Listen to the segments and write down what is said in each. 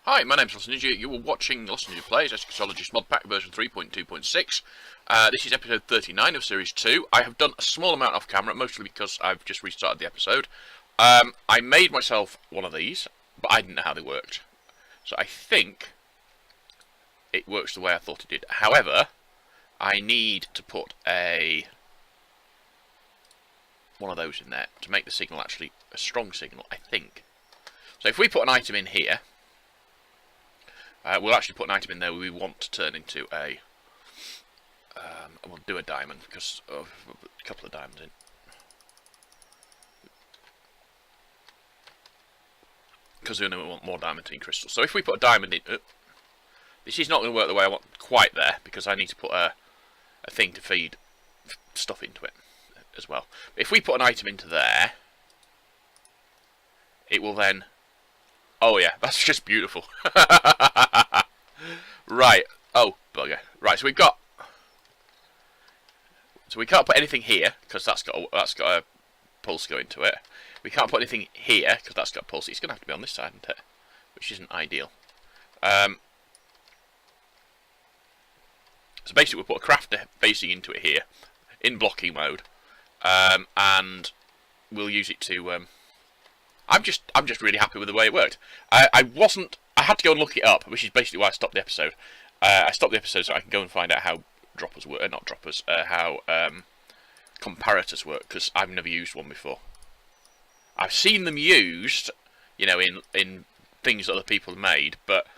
Hi, my name's Lost Ninja. You were watching Lost Ninja Plays Eskatologist Modpack version 3.2.6. This is episode 39 of Series 2. I have done a small amount off camera, mostly because I've just restarted the episode. I made myself one of these, but I didn't know how they worked. So I think it works the way I thought it did. However, I need to put one of those in there to make the signal actually a strong signal, I think. So if we put an item in here, we'll actually put an item in there we want to turn into a... we'll do a diamond, because a couple of diamonds in. Because we want more diamantine crystals. So if we put a diamond in... this is not going to work the way I want quite there, because I need to put a thing to feed stuff into it as well. But if we put an item into there, it will then... Oh yeah, that's just beautiful. Right. Oh, bugger. Right, so we've got... So we can't put anything here, because that's got a pulse going to it. We can't put anything here, because that's got a pulse. It's going to have to be on this side, isn't it? Which isn't ideal. So basically we'll put a crafter facing into it here, in blocking mode. And we'll use it to... I'm just really happy with the way it worked. I had to go and look it up, which is basically why I stopped the episode. I stopped the episode so I can go and find out how droppers work, how comparators work, because I've never used one before. I've seen them used, you know, in things that other people have made, but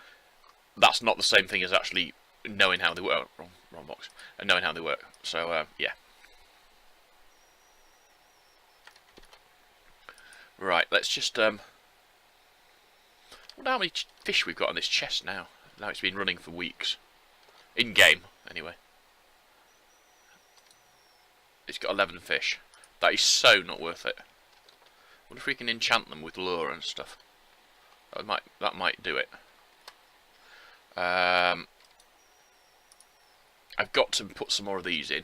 that's not the same thing as actually knowing how they work. Wrong box. And knowing how they work. So yeah. Right, let's just, I wonder how many fish we've got on this chest now. Now it's been running for weeks. In-game, anyway. It's got 11 fish. That is so not worth it. Wonder if we can enchant them with lure and stuff. That might do it. I've got to put some more of these in.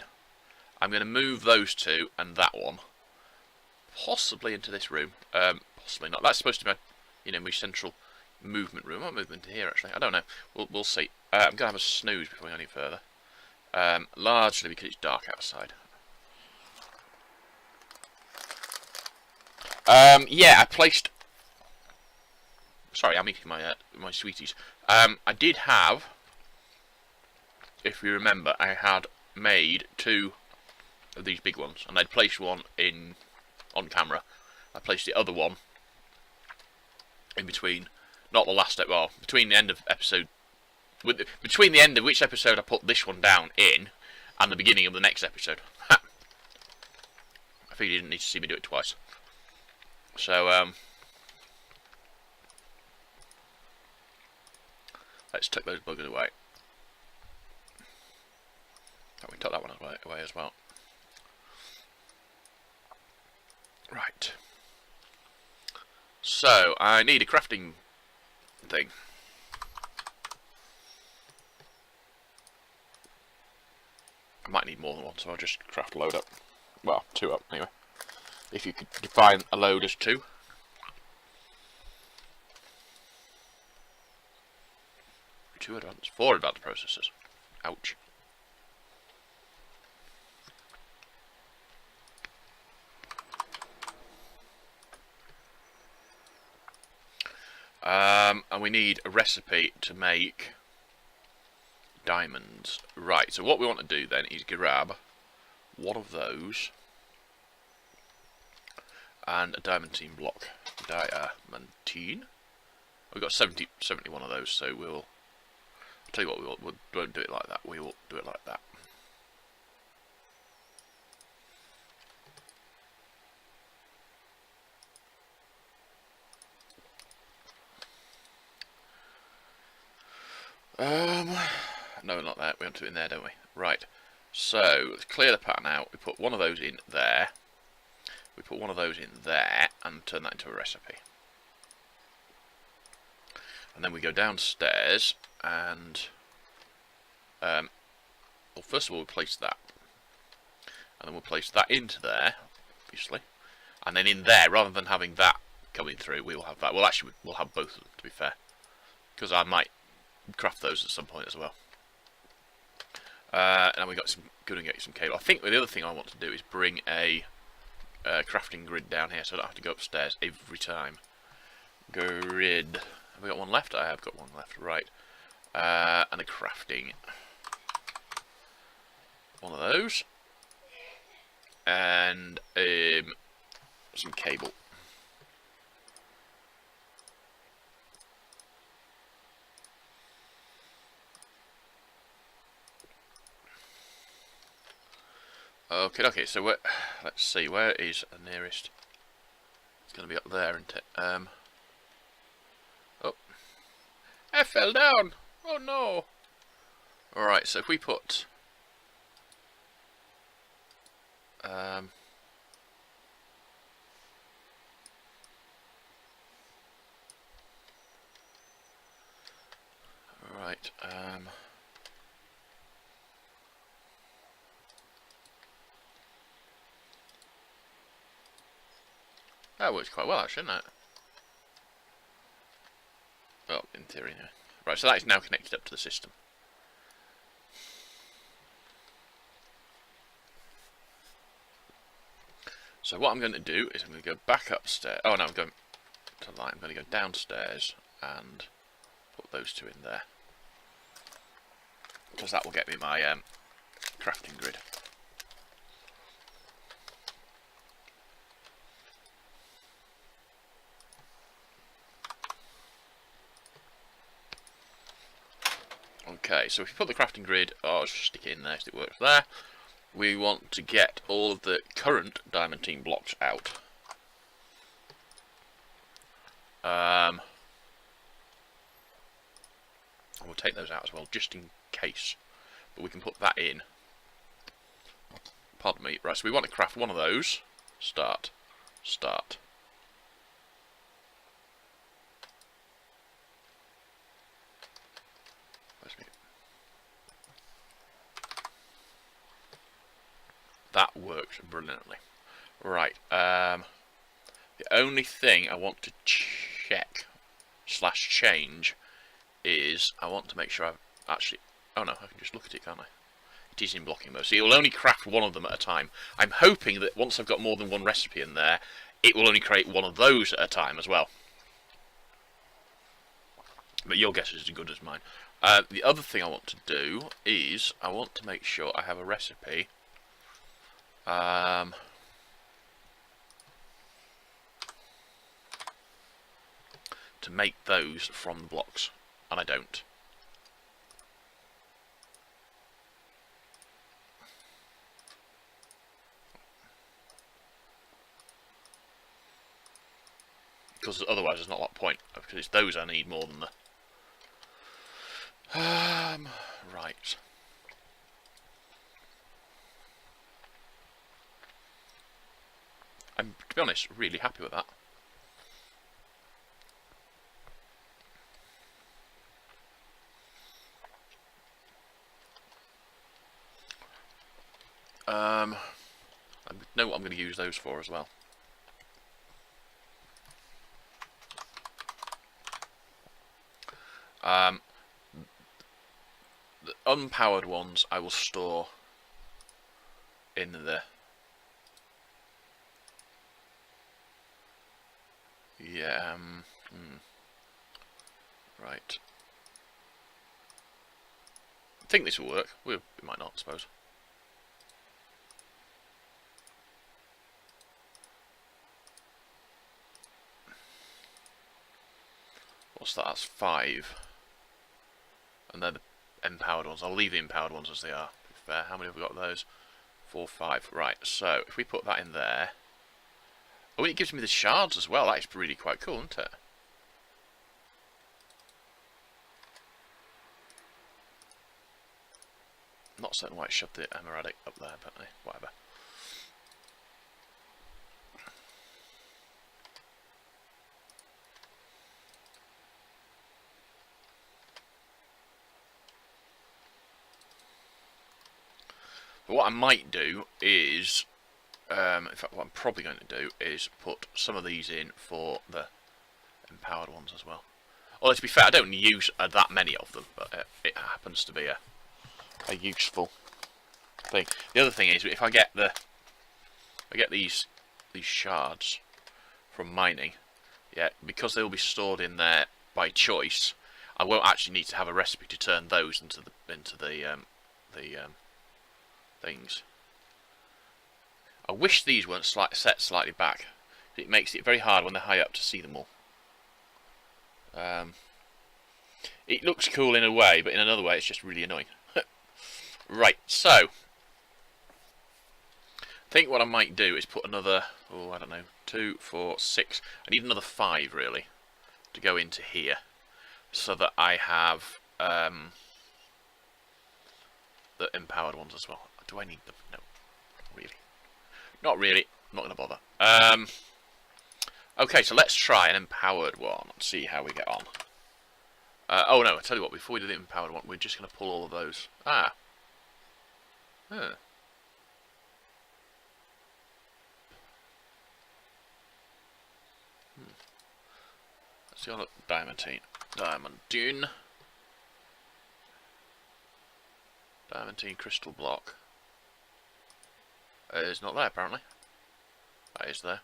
I'm going to move those two and that one. Possibly into this room. Possibly not. That's supposed to be my, my central movement room. I might move into here actually. I don't know. We'll see. I'm gonna have a snooze before we go any further. Largely because it's dark outside. Yeah, I placed. Sorry, I'm eating my sweeties. I did have, if you remember, I had made 2 of these big ones, and I'd placed one on camera. I placed the other one in between, not the last step, well, between the end of episode, between the end of which episode I put this one down in, and the beginning of the next episode. I figured you didn't need to see me do it twice. So, let's tuck those buggers away. Oh, we tuck that one away as well. Right. So, I need a crafting thing. I might need more than one, so I'll just craft a load up. Well, 2 up, anyway. If you could define a load as 2. 2 advanced, 4 advanced processors. Ouch. And we need a recipe to make diamonds. Right, so what we want to do then is grab one of those and a diamantine block. Diamantine? We've got 71 of those, so I'll tell you what, we won't do it like that. We will do it like that. No, not that. We want to do it in there, don't we? Right. So, let's clear the pattern out. We put one of those in there. We put one of those in there and turn that into a recipe. And then we go downstairs and... well, first of all, we'll place that. And then we'll place that into there, obviously. And then in there, rather than having that coming through, we'll have that. Well, actually, we'll have both of them, to be fair. because I might craft those at some point as well. And we got some good and get some cable. I think the other thing I want to do is bring a crafting grid down here, so I don't have to go upstairs every time. Grid. Have we got one left? I have got one left. Right. And a crafting. One of those. And some cable. Okay, so let's see, where is the nearest? It's going to be up there, isn't it? Oh, I fell down! Oh no! Alright, so if we put... Right, that works quite well, actually, doesn't it? Well, in theory, no. Right, so that is now connected up to the system. So what I'm going to do is I'm going to go back upstairs. Oh no, I'm going to the light. I'm going to go downstairs and put those two in there, because that will get me my crafting grid. Okay, so if you put the crafting grid, I'll just stick it in there so it works there. We want to get all of the current diamantine blocks out. And we'll take those out as well, just in case. But we can put that in. Pardon me. Right, so we want to craft one of those. Start. Start. That works brilliantly. Right, the only thing I want to check / change is I want to make sure I've actually... Oh no, I can just look at it, can't I? It is in blocking mode, so it will only craft one of them at a time. I'm hoping that once I've got more than one recipe in there, it will only create one of those at a time as well. But your guess is as good as mine. The other thing I want to do is I want to make sure I have a recipe to make those from the blocks, and I don't. Because otherwise there's not a lot of point, because it's those I need more than the... right. I'm, to be honest, really happy with that. I know what I'm going to use those for as well. The unpowered ones I will store in the... Yeah, right. I think this will work. We might not, I suppose. What's that? That's 5. And they're the empowered ones. I'll leave the empowered ones as they are, to be fair. How many have we got of those? 4, 5. Right, so if we put that in there... Oh, it gives me the shards as well. That is really quite cool, isn't it? Not certain why it shoved the emerald up there, but whatever. But what I might do is... in fact, what I'm probably going to do is put some of these in for the empowered ones as well. Although to be fair, I don't use that many of them, but it happens to be a useful thing. The other thing is, if I get these shards from mining, yeah, because they will be stored in there by choice, I won't actually need to have a recipe to turn those into the things. I wish these weren't set slightly back. It makes it very hard when they're high up to see them all. It looks cool in a way, but in another way it's just really annoying. Right, so I think what I might do is put another, oh, I don't know, 2, 4, 6. I need another 5 really to go into here, so that I have the empowered ones as well. Do I need them? No, really. Not really. I'm not going to bother. Okay, so let's try an empowered one and see how we get on. Oh no, I tell you what, before we do the empowered one, we're just going to pull all of those. Ah. Huh. Let's see, look, diamantine. Diamantine crystal block. It's not there, apparently. That is there.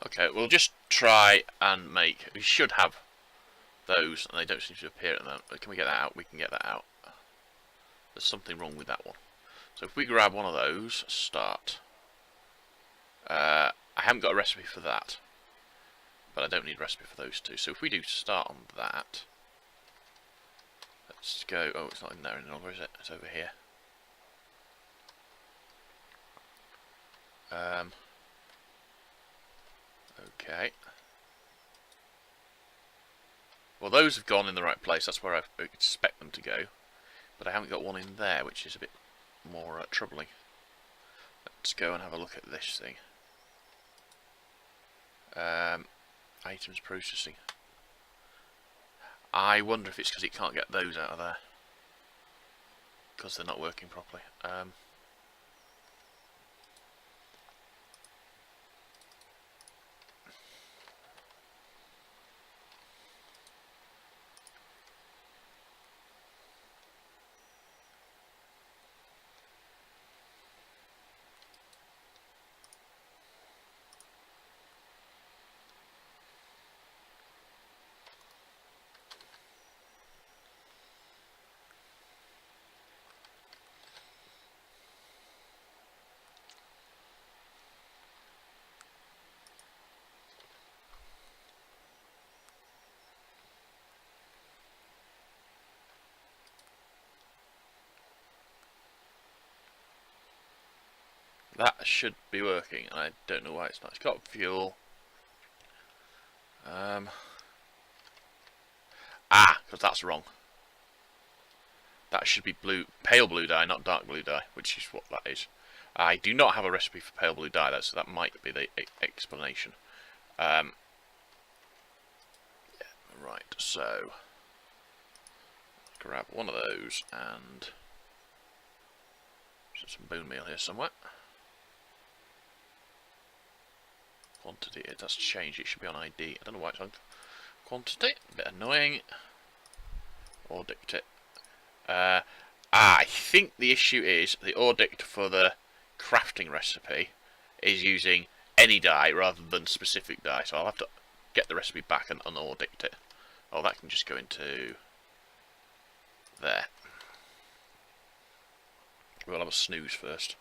Okay, we'll just try and make... We should have those, and they don't seem to appear at the moment. But can we get that out? We can get that out. There's something wrong with that one. So if we grab one of those, start. I haven't got a recipe for that, but I don't need a recipe for those two. So if we do start on that, let's go. Oh, it's not in there any longer, is it? It's over here. Okay. Well, those have gone in the right place. That's where I expect them to go. But I haven't got one in there, which is a bit more troubling. Let's go and have a look at this thing. Items processing. I wonder if it's because it can't get those out of there, because they're not working properly. That should be working, and I don't know why it's not. It's got fuel. Because that's wrong. That should be blue, pale blue dye, not dark blue dye, which is what that is. I do not have a recipe for pale blue dye, so that might be the explanation. Yeah, right, so grab one of those and some bone meal here somewhere. Quantity, it does change, it should be on ID. I don't know why it's on quantity, a bit annoying. Ordict it. I think the issue is the ordict for the crafting recipe is using any dye rather than specific dye, so I'll have to get the recipe back and unordict it. Oh, that can just go into there. We'll have a snooze first.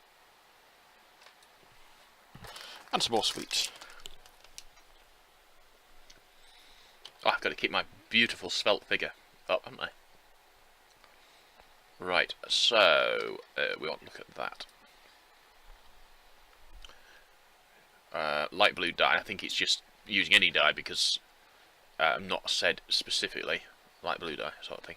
And some more sweets. Oh, I've got to keep my beautiful svelte figure up, haven't I? Right, so we want to look at that. Light blue dye, I think it's just using any dye because I'm not said specifically light blue dye sort of thing.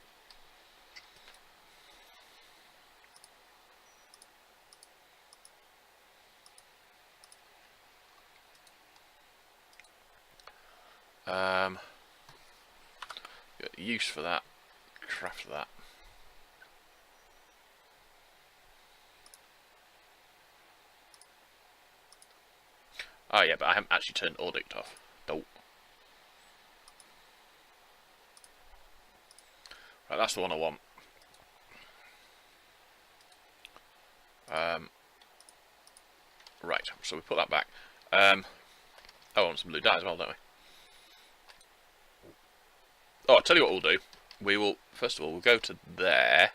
Got use for that, craft that. Oh yeah, but I haven't actually turned Audict off. Nope. Right, that's the one I want. Right, so we put that back. Oh, I want some blue dye as well, don't we? Oh, I'll tell you what we'll do. We will, first of all, we'll go to there.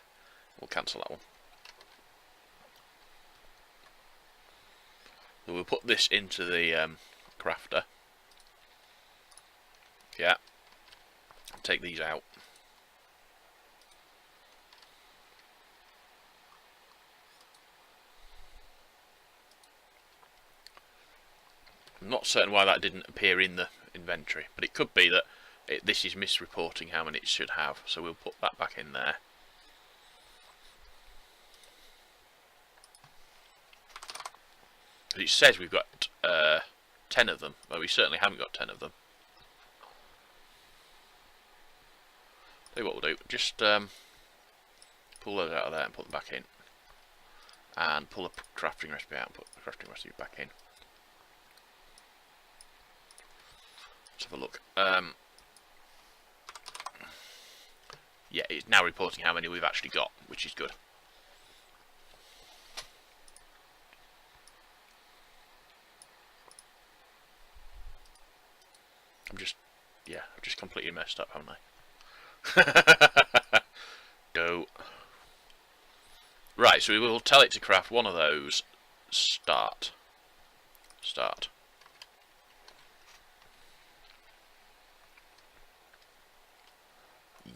We'll cancel that one. So we'll put this into the crafter. Yeah. Take these out. I'm not certain why that didn't appear in the inventory, but it could be that this is misreporting how many it should have, so we'll put that back in there. It says we've got 10 of them, but we certainly haven't got 10 of them. Tell you what we'll do, just pull those out of there and put them back in. And pull the crafting recipe out and put the crafting recipe back in. Let's have a look. Yeah, it's now reporting how many we've actually got, which is good. I've just completely messed up, haven't I? Go. Right, so we will tell it to craft one of those. Start.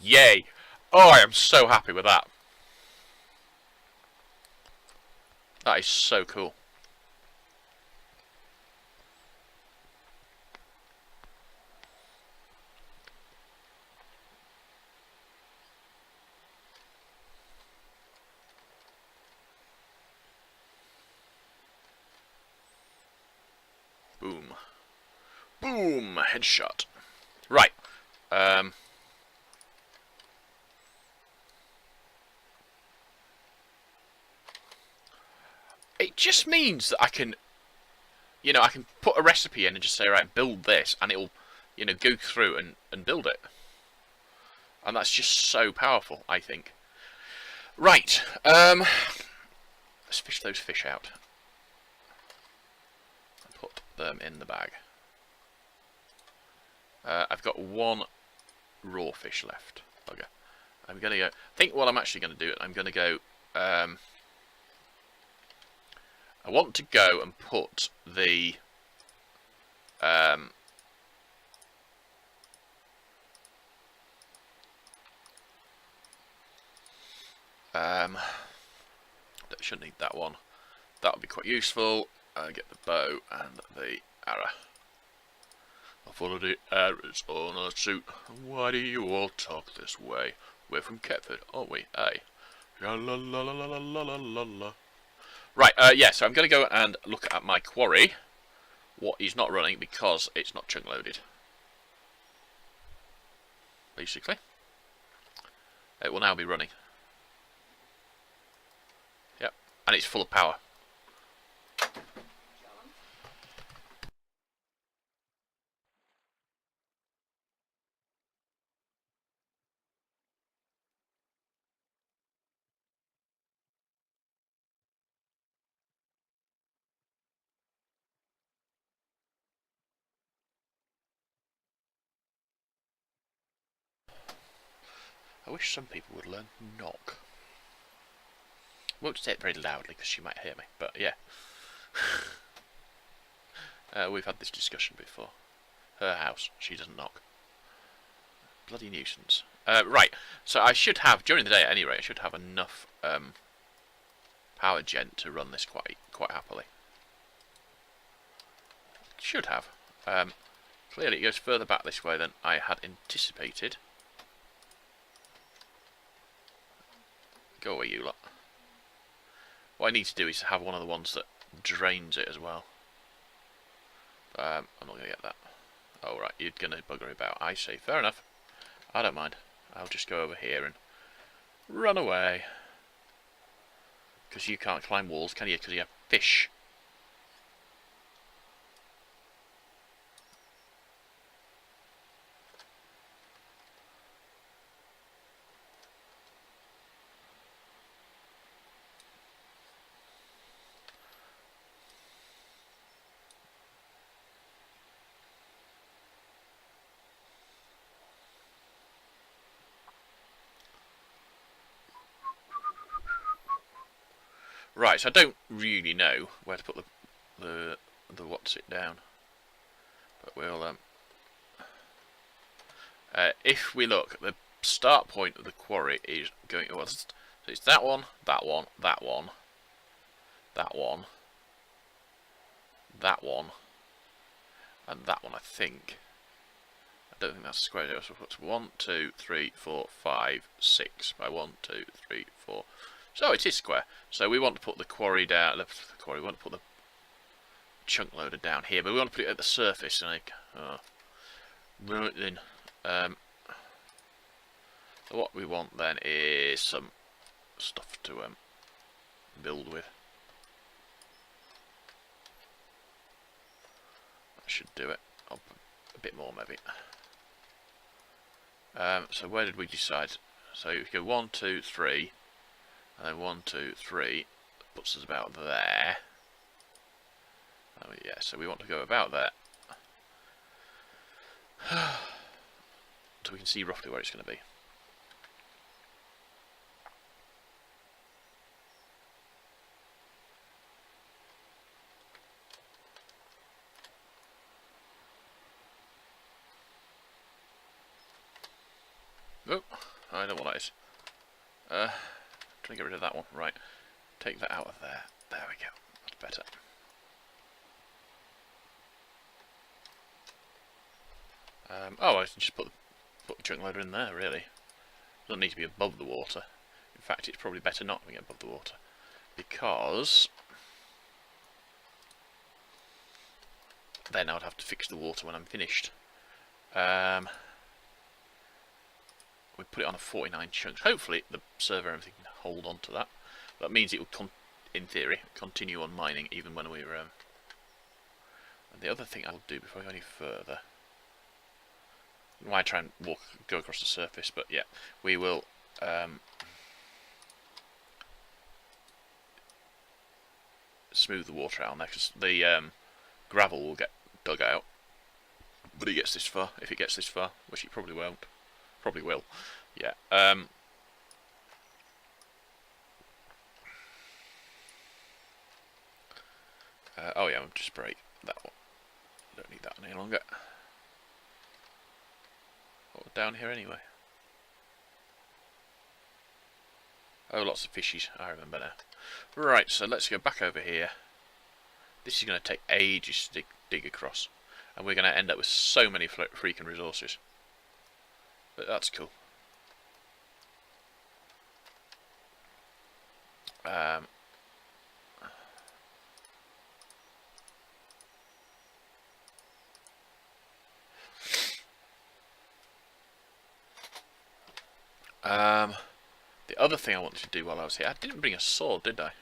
Yay! Oh, I am so happy with that. That is so cool. Boom. Boom! Headshot. Right. It just means that I can, I can put a recipe in and just say, right, build this, and it'll, go through and build it. And that's just so powerful, I think. Right. Let's fish those fish out. And put them in the bag. I've got one raw fish left. Okay. I'm going to go... I think what I'm actually going to do, I'm going to go... I want to go and put the... that shouldn't need that one. That would be quite useful. Get the bow and the arrow. I'll follow the arrows on our suit. Why do you all talk this way? We're from Ketford, aren't we? Aye. La la la la la la la la la. Right, yeah, so I'm going to go and look at my quarry. What is not running because it's not chunk loaded. Basically. It will now be running. Yep, and it's full of power. I wish some people would learn knock. Won't say it very loudly because she might hear me, but yeah. We've had this discussion before. Her house, she doesn't knock. Bloody nuisance. Right, so I should have, during the day at any rate, I should have enough power gen to run this quite happily. Should have. Clearly it goes further back this way than I had anticipated. Go away, you lot. What I need to do is have one of the ones that drains it as well. I'm not going to get that. Oh, right, you're going to bugger about. I see. Fair enough. I don't mind. I'll just go over here and run away. Because you can't climb walls, can you? Because you have fish. Right, so I don't really know where to put the what's it down, but we'll if we look, the start point of the quarry is going. Well, so it's that one, that one, that one, that one, that one, and that one. I think. I don't think that's a square. So we'll put 1, 2, 3, 4, 5, 6 by 1, 2, 3, 4. So it is square. So we want to put the quarry down. The quarry. We want to put the chunk loader down here, but we want to put it at the surface. Like, right then. So what we want then is some stuff to build with. That should do it. I'll put a bit more maybe. So where did we decide? So if you go 1, 2, 3, and then 1, 2, 3, puts us about there. Oh yeah, so we want to go about there. So we can see roughly where it's going to be. Oh, I know what that is. Trying to get rid of that one. Right. Take that out of there. There we go. That's better. Oh, I can just put the chunk loader in there, really. Doesn't need to be above the water. In fact, it's probably better not to get above the water. Because then I would have to fix the water when I'm finished. We put it on a 49 chunks. Hopefully the server and everything can hold on to that. That means it will, in theory, continue on mining even when we're... And the other thing I'll do before I go any further... I might try and go across the surface, but yeah, we will... smooth the water out on there, because the gravel will get dug out. But it gets this far, if it gets this far, which it probably won't. Probably will, yeah. Oh yeah, I'll just break that one. Don't need that any longer. Oh, down here anyway. Oh, lots of fishies, I remember now. Right, so let's go back over here. This is going to take ages to dig across. And we're going to end up with so many freaking resources. But that's cool. The other thing I wanted to do while I was here, I didn't bring a sword, did I?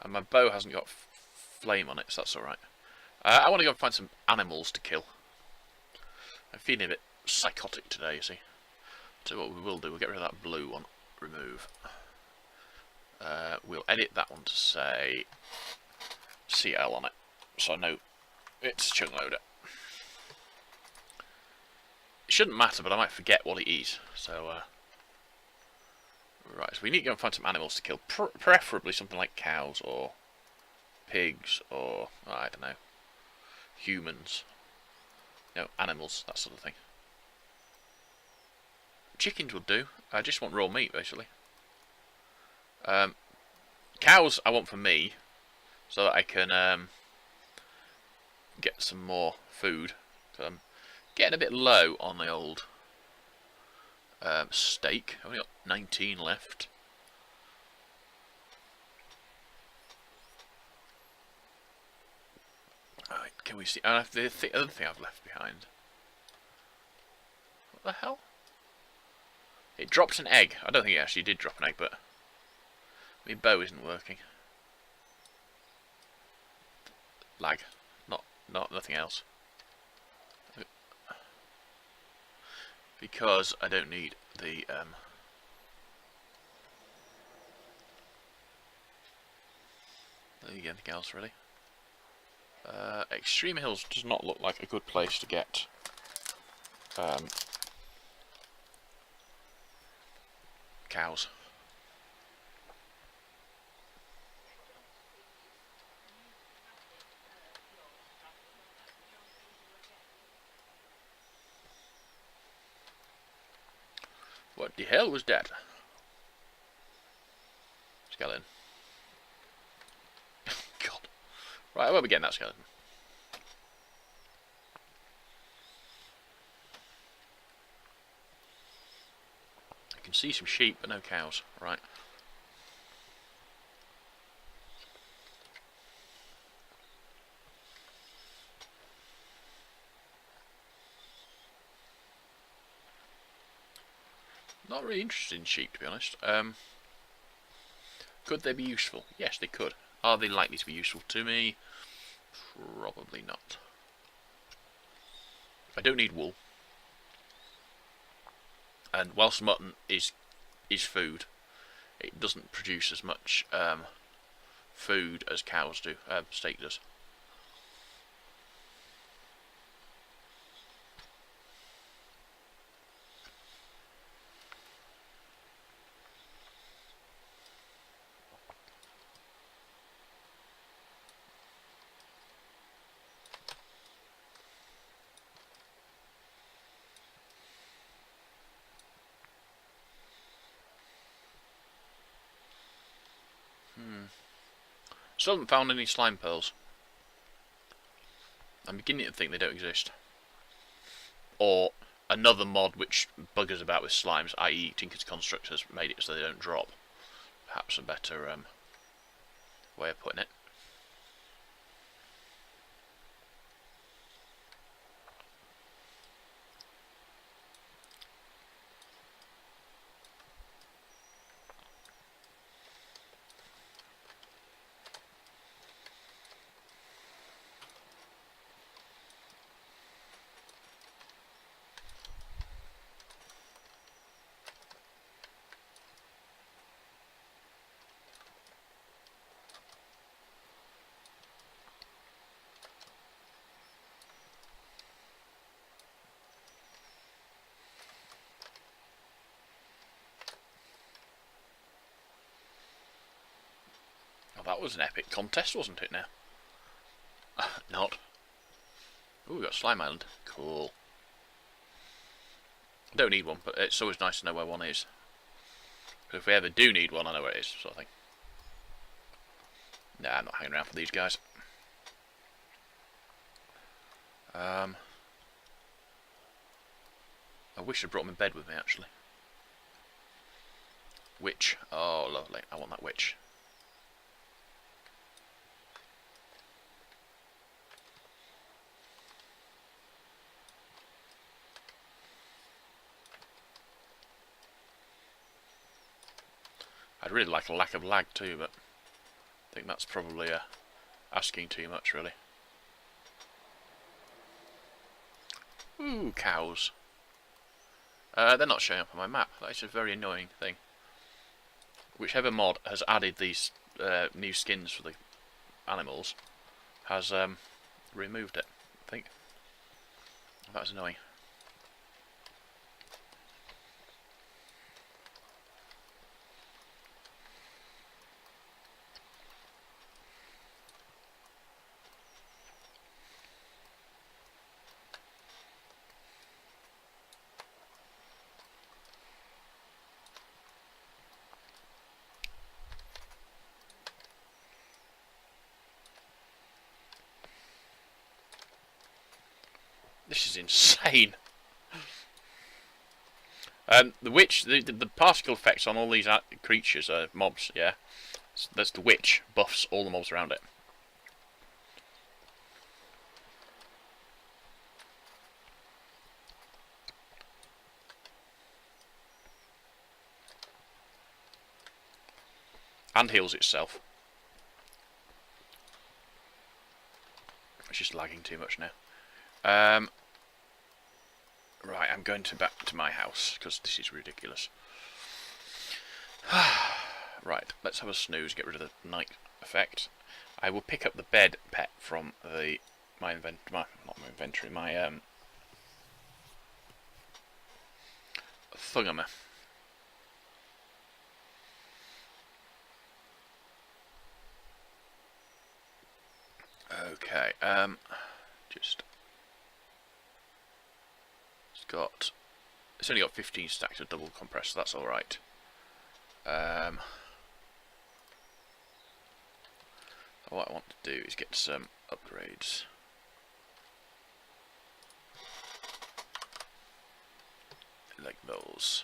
And my bow hasn't got flame on it, so that's alright. I want to go and find some animals to kill. I'm feeling a bit psychotic today, you see. So what we will do, we'll get rid of that blue one. Remove. We'll edit that one to say CL on it, so I know it's chunk loader. It shouldn't matter, but I might forget what it is. So, right, so we need to go and find some animals to kill, preferably something like cows or pigs or, I don't know, humans. No, animals, that sort of thing. Chickens would do. I just want raw meat, basically. Cows I want for me, so that I can get some more food. I'm getting a bit low on the old steak. I've only got 19 left. Alright, can we see? The other thing I've left behind. What the hell? It drops an egg. I don't think it actually did drop an egg, but my bow isn't working. Lag. Nothing else. Because I don't need the anything else really. Extreme Hills does not look like a good place to get cows. What the hell was that? Skeleton. God. Right, where are we getting that skeleton? I can see some sheep, but no cows. Right. Not really interested in sheep, to be honest. Could they be useful? Yes, they could. Are they likely to be useful to me? Probably not. I don't need wool. And whilst mutton is food, it doesn't produce as much food as cows do. Steak does. Still haven't found any slime pearls. I'm beginning to think they don't exist. Or another mod which buggers about with slimes, i.e. Tinker's Construct, has made it so they don't drop. Perhaps a better way of putting it. Oh, that was an epic contest, wasn't it now? Not. Ooh, we got Slime Island. Cool. Don't need one, but it's always nice to know where one is. Because if we ever do need one, I know where it is, sort of thing. Nah, I'm not hanging around for these guys. I wish I'd brought them in bed with me, actually. Witch. Oh, lovely. I want that witch. I'd really like a lack of lag too, but I think that's probably asking too much, really. Ooh, cows. They're not showing up on my map. That's a very annoying thing. Whichever mod has added these new skins for the animals has removed it, I think. That's annoying. This is insane. The witch, the particle effects on all these creatures, mobs, yeah. That's the witch buffs all the mobs around it. And heals itself. It's just lagging too much now. Right, I'm going back to my house, because this is ridiculous. Right, let's have a snooze, get rid of the night effect. I will pick up the bed pet from my thungama. Okay, it's got It's only got 15 stacks of double compressed, so that's alright. What I want to do is get some upgrades. Like those.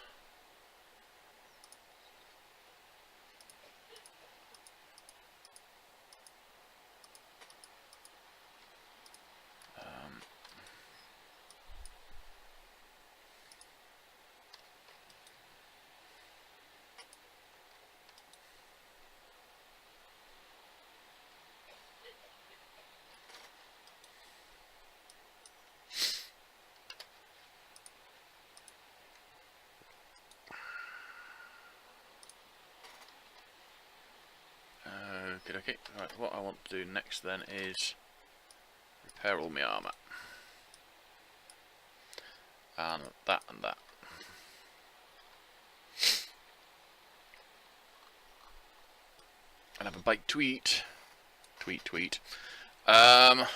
Okay. Right, what I want to do next then is repair all my armour. And that and that. And have a bite to eat. Tweet. Yeah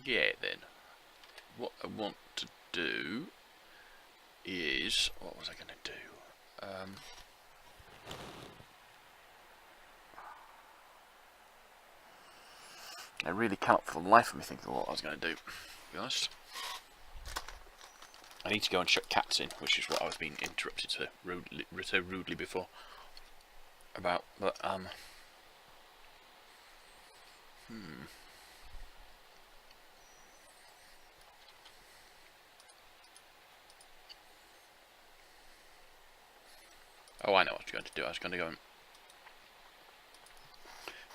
then. What I want to do is... What was I going to do? I really cannot for the life of me think of what I was going to do, to be honest. I need to go and shut cats in, which is what I was being interrupted so rudely before about, but Oh, I know what you're going to do. I was going to go and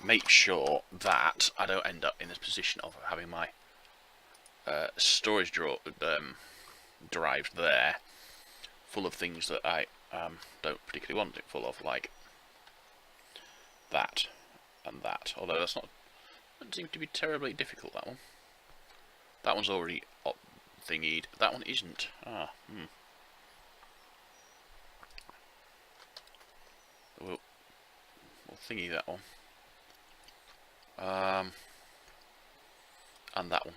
make sure that I don't end up in this position of having my storage drive there full of things that I don't particularly want it full of, like that and that. Although that's not, doesn't seem to be terribly difficult, that one. That one's already thingied. That one isn't. We'll thingy that one. And that one.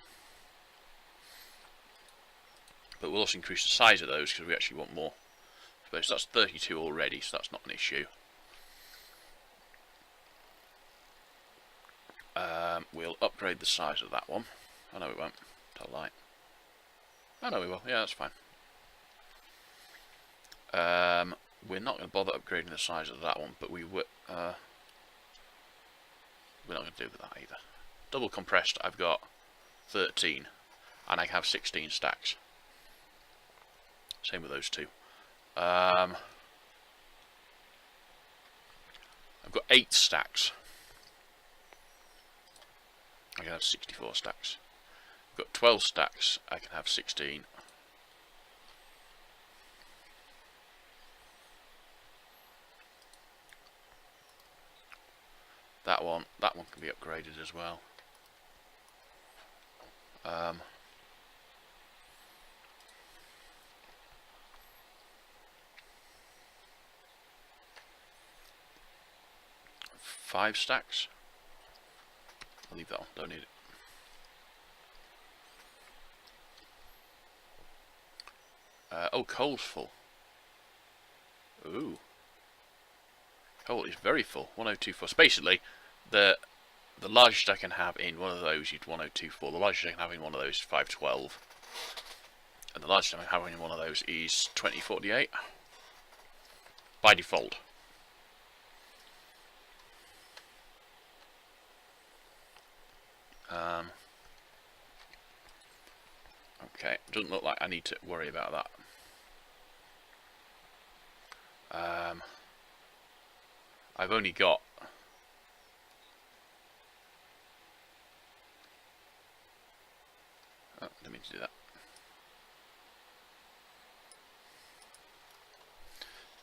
But we'll also increase the size of those because we actually want more space. That's 32 already, so that's not an issue. We'll upgrade the size of that one. Oh no, we won't. Tell a lie. Oh no, we will. Yeah, that's fine. We're not going to bother upgrading the size of that one, but we will. We're not going to do that either. Double compressed, I've got 13, and I have 16 stacks. Same with those two. I've got 8 stacks. I can have 64 stacks. I've got 12 stacks. I can have 16. That one can be upgraded as well. 5 stacks. I'll leave that one, don't need it. Oh, coal's full. Ooh. Coal is very full. 1024. So basically, the largest I can have in one of those is 1024. The largest I can have in one of those is 512. And the largest I can have in one of those is 2048. By default. Okay, doesn't look like I need to worry about that. I've only got didn't mean to do that.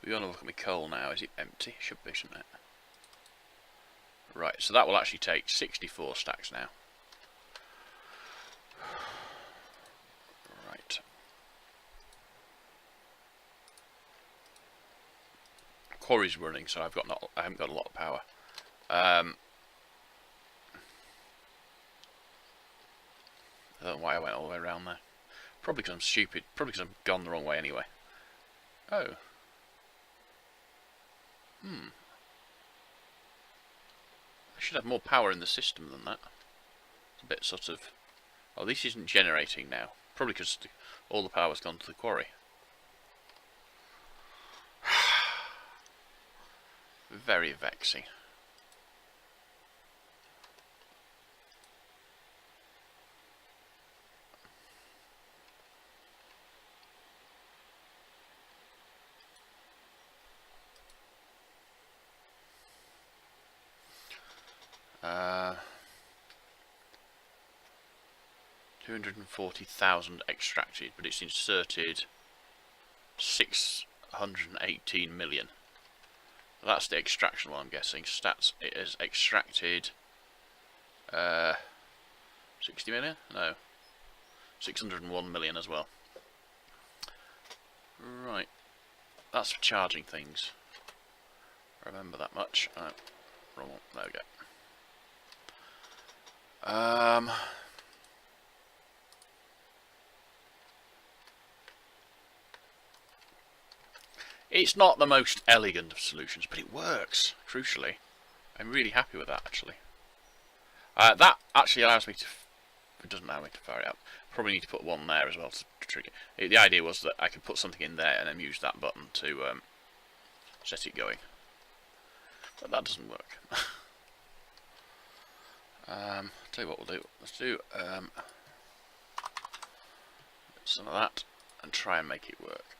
We're going to look at my coal now. Is it empty? Should be, shouldn't it? Right, so that will actually take 64 stacks now. Right. Quarry's running, so I haven't got a lot of power. I don't know why I went all the way around there. Probably because I'm stupid. Probably because I've gone the wrong way anyway. Oh. I should have more power in the system than that. It's a bit sort of... Oh, this isn't generating now. Probably because all the power's gone to the quarry. Very vexing. Uh, 240,000 extracted, but it's inserted 618 million. That's the extraction one, I'm guessing. Stats, it has extracted 60 million? No. 601 million as well. Right. That's for charging things. Remember that much. Oh, wrong one. There we go. It's not the most elegant of solutions, but it works, crucially. I'm really happy with that, actually. That actually allows me to... It doesn't allow me to fire it up. Probably need to put one there as well to trigger it. The idea was that I could put something in there and then use that button to set it going. But that doesn't work. Tell you what we'll do. Let's do some of that and try and make it work.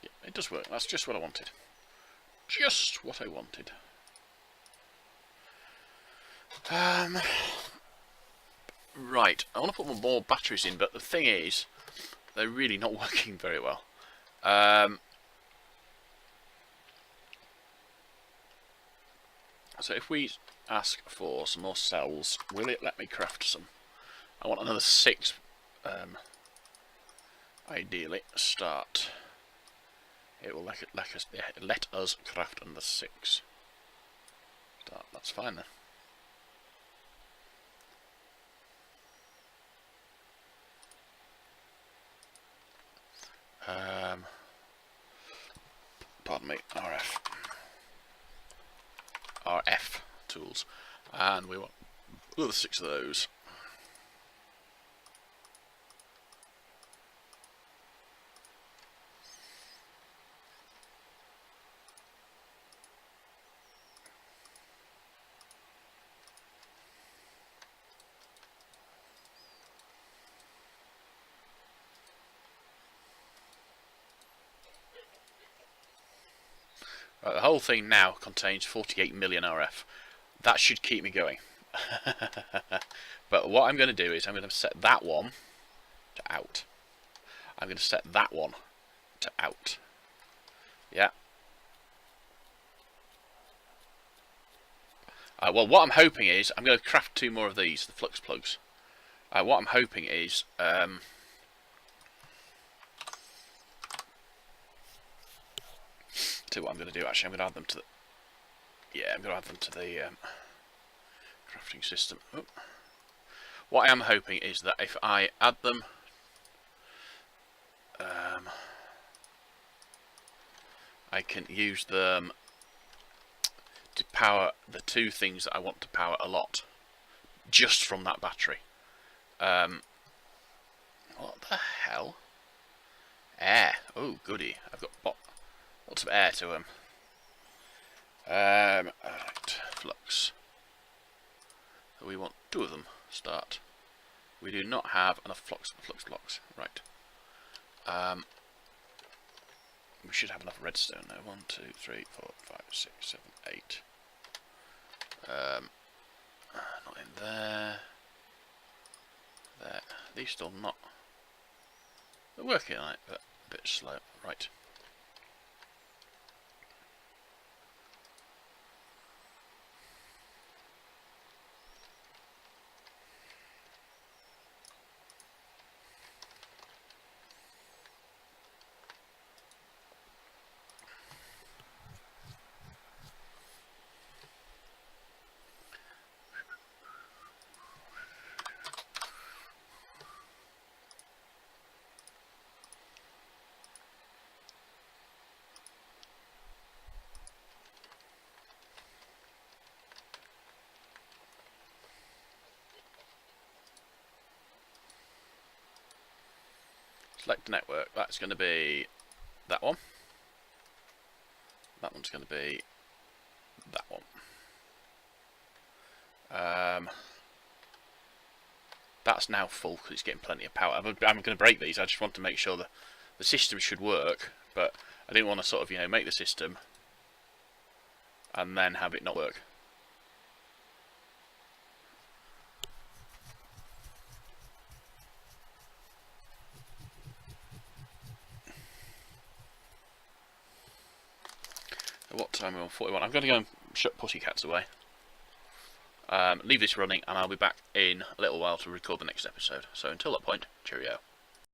Yeah, it does work. That's just what I wanted. Just what I wanted. Right, I want to put more batteries in, but the thing is, they're really not working very well. So if we ask for some more cells, will it let me craft some? I want another 6, ideally. Start. It will let us craft another 6. Start. That's fine then. Pardon me, RF tools, and we want another 6 of those. Right, the whole thing now contains 48 million RF. That should keep me going. But what I'm going to do is I'm going to set that one to out. I'm going to set that one to out. Yeah. Well, what I'm hoping is I'm going to craft 2 more of these, the flux plugs. What I'm hoping is to what I'm going to do. Actually, I'm going to add them to the. Yeah, I'm going to add them to the crafting system. Oh. What I am hoping is that if I add them, I can use them to power the 2 things that I want to power a lot, just from that battery. What the hell? Air. Oh, goody. I've got lots of air to them. Alright, flux. We want 2 of them. Start. We do not have enough flux blocks. Right. We should have enough redstone now. 1, 2, 3, 4, 5, 6, 7, 8. Not in there. There. These still not. They're working on it, but a bit slow. Right. Select network. That's going to be that one. That one's going to be that one. That's now full because it's getting plenty of power. I'm going to break these. I just want to make sure that the system should work, but I didn't want to sort of, you know, make the system and then have it not work. At what time are we on? 41. I'm going to go and shut pussycats away. Leave this running, and I'll be back in a little while to record the next episode. So until that point, cheerio.